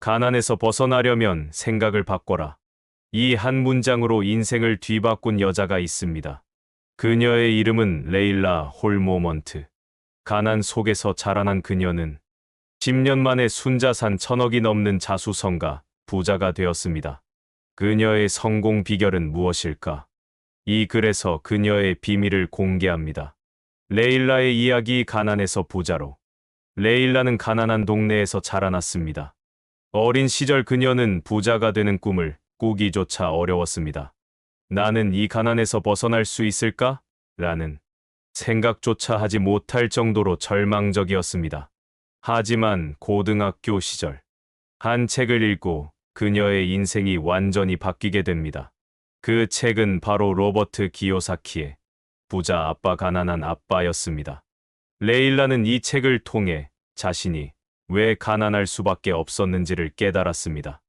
가난에서 벗어나려면 생각을 바꿔라. 이 한 문장으로 인생을 뒤바꾼 여자가 있습니다. 그녀의 이름은 레일라 홀모먼트. 가난 속에서 자라난 그녀는 10년 만에 순자산 1000억이 넘는 자수성가 부자가 되었습니다. 그녀의 성공 비결은 무엇일까? 이 글에서 그녀의 비밀을 공개합니다. 레일라의 이야기. 가난에서 부자로. 레일라는 가난한 동네에서 자라났습니다. 어린 시절 그녀는 부자가 되는 꿈을 꾸기조차 어려웠습니다. 나는 이 가난에서 벗어날 수 있을까? 라는 생각조차 하지 못할 정도로 절망적이었습니다. 하지만 고등학교 시절 한 책을 읽고 그녀의 인생이 완전히 바뀌게 됩니다. 그 책은 바로 로버트 기요사키의 부자 아빠 가난한 아빠였습니다. 레일라는 이 책을 통해 자신이 왜 가난할 수밖에 없었는지를 깨달았습니다.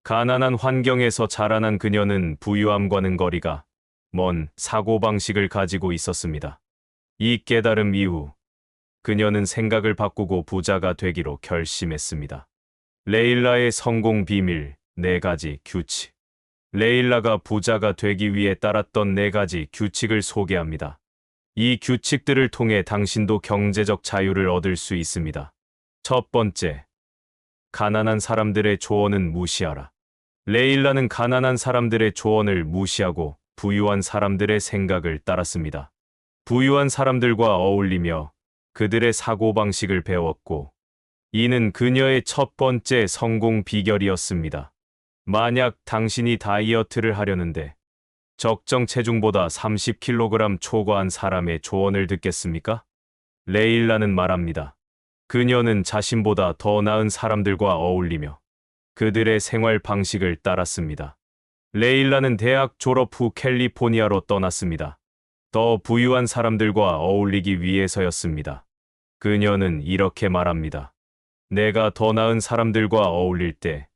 가난한 환경에서 자라난 그녀는 부유함과는 거리가 먼 사고방식을 가지고 있었습니다. 이 깨달음 이후 그녀는 생각을 바꾸고 부자가 되기로 결심했습니다. 레일라의 성공 비밀 4가지 규칙. 레일라가 부자가 되기 위해 따랐던 4가지 규칙을 소개합니다. 이 규칙들을 통해 당신도 경제적 자유를 얻을 수 있습니다. 첫 번째, 가난한 사람들의 조언은 무시하라. 레일라는 가난한 사람들의 조언을 무시하고 부유한 사람들의 생각을 따랐습니다. 부유한 사람들과 어울리며 그들의 사고방식을 배웠고, 이는 그녀의 첫 번째 성공 비결이었습니다. 만약 당신이 다이어트를 하려는데 적정 체중보다 30kg 초과한 사람의 조언을 듣겠습니까? 레일라는 말합니다. 그녀는 자신보다 더 나은 사람들과 어울리며 그들의 생활 방식을 따랐습니다. 레일라는 대학 졸업 후 캘리포니아로 떠났습니다. 더 부유한 사람들과 어울리기 위해서였습니다. 그녀는 이렇게 말합니다. 내가 더 나은 사람들과 어울릴 때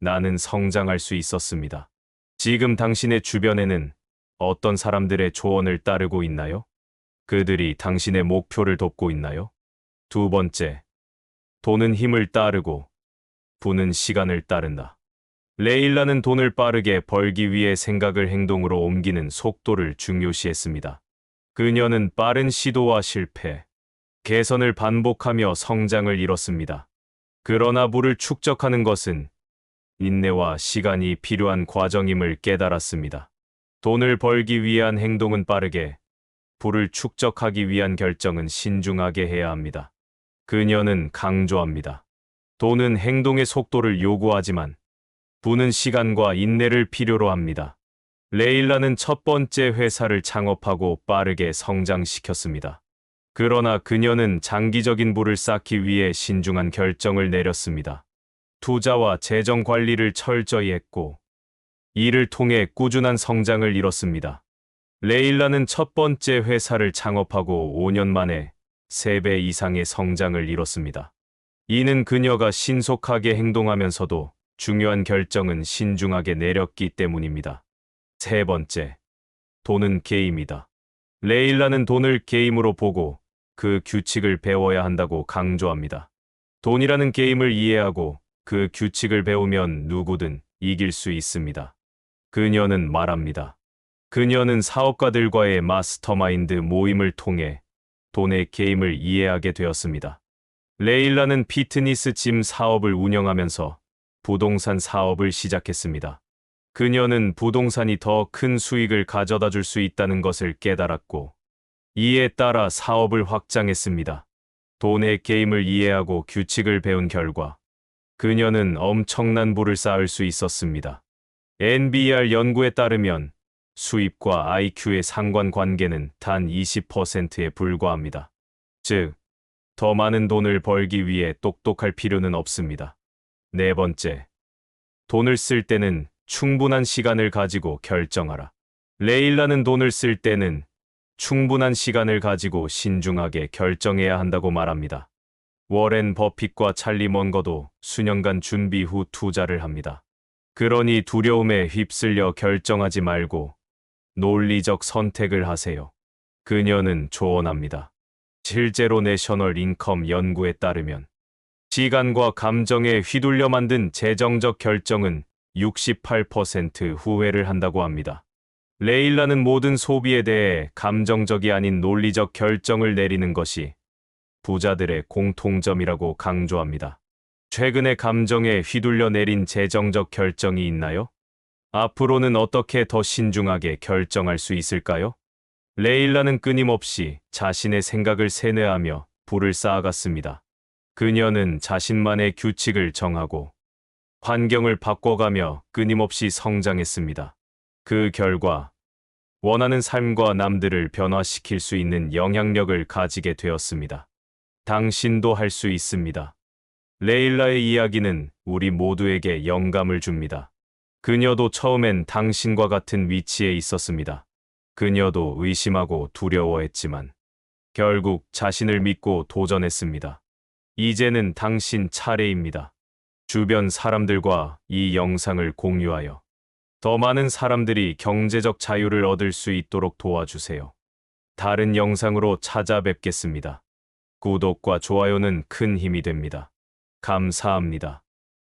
나는 성장할 수 있었습니다. 지금 당신의 주변에는 어떤 사람들의 조언을 따르고 있나요? 그들이 당신의 목표를 돕고 있나요? 두 번째, 돈은 힘을 따르고 부는 시간을 따른다. 레일라는 돈을 빠르게 벌기 위해 생각을 행동으로 옮기는 속도를 중요시했습니다. 그녀는 빠른 시도와 실패, 개선을 반복하며 성장을 이뤘습니다. 그러나 부를 축적하는 것은 인내와 시간이 필요한 과정임을 깨달았습니다. 돈을 벌기 위한 행동은 빠르게, 부를 축적하기 위한 결정은 신중하게 해야 합니다. 그녀는 강조합니다. 돈은 행동의 속도를 요구하지만 부는 시간과 인내를 필요로 합니다. 레일라는 첫 번째 회사를 창업하고 빠르게 성장시켰습니다. 그러나 그녀는 장기적인 부를 쌓기 위해 신중한 결정을 내렸습니다. 투자와 재정 관리를 철저히 했고, 이를 통해 꾸준한 성장을 이뤘습니다. 레일라는 첫 번째 회사를 창업하고 5년 만에 3배 이상의 성장을 이뤘습니다. 이는 그녀가 신속하게 행동하면서도 중요한 결정은 신중하게 내렸기 때문입니다. 세 번째, 돈은 게임이다. 레일라는 돈을 게임으로 보고 그 규칙을 배워야 한다고 강조합니다. 돈이라는 게임을 이해하고 그 규칙을 배우면 누구든 이길 수 있습니다. 그녀는 말합니다. 그녀는 사업가들과의 마스터마인드 모임을 통해 돈의 게임을 이해하게 되었습니다. 레일라는 피트니스 짐 사업을 운영하면서 부동산 사업을 시작했습니다. 그녀는 부동산이 더 큰 수익을 가져다 줄 수 있다는 것을 깨달았고, 이에 따라 사업을 확장했습니다. 돈의 게임을 이해하고 규칙을 배운 결과 그녀는 엄청난 부를 쌓을 수 있었습니다. NBR 연구에 따르면 수입과 IQ의 상관관계는 단 20%에 불과합니다. 즉, 더 많은 돈을 벌기 위해 똑똑할 필요는 없습니다. 네 번째, 돈을 쓸 때는 충분한 시간을 가지고 결정하라. 레일라는 돈을 쓸 때는 충분한 시간을 가지고 신중하게 결정해야 한다고 말합니다. 워렌 버핏과 찰리 먼거도 수년간 준비 후 투자를 합니다. 그러니 두려움에 휩쓸려 결정하지 말고 논리적 선택을 하세요. 그녀는 조언합니다. 실제로 내셔널 인컴 연구에 따르면 시간과 감정에 휘둘려 만든 재정적 결정은 68% 후회를 한다고 합니다. 레일라는 모든 소비에 대해 감정적이 아닌 논리적 결정을 내리는 것이 부자들의 공통점이라고 강조합니다. 최근에 감정에 휘둘려 내린 재정적 결정이 있나요? 앞으로는 어떻게 더 신중하게 결정할 수 있을까요? 레일라는 끊임없이 자신의 생각을 세뇌하며 불을 쌓아갔습니다. 그녀는 자신만의 규칙을 정하고 환경을 바꿔가며 끊임없이 성장했습니다. 그 결과 원하는 삶과 남들을 변화시킬 수 있는 영향력을 가지게 되었습니다. 당신도 할 수 있습니다. 레일라의 이야기는 우리 모두에게 영감을 줍니다. 그녀도 처음엔 당신과 같은 위치에 있었습니다. 그녀도 의심하고 두려워했지만 결국 자신을 믿고 도전했습니다. 이제는 당신 차례입니다. 주변 사람들과 이 영상을 공유하여 더 많은 사람들이 경제적 자유를 얻을 수 있도록 도와주세요. 다른 영상으로 찾아뵙겠습니다. 구독과 좋아요는 큰 힘이 됩니다. 감사합니다.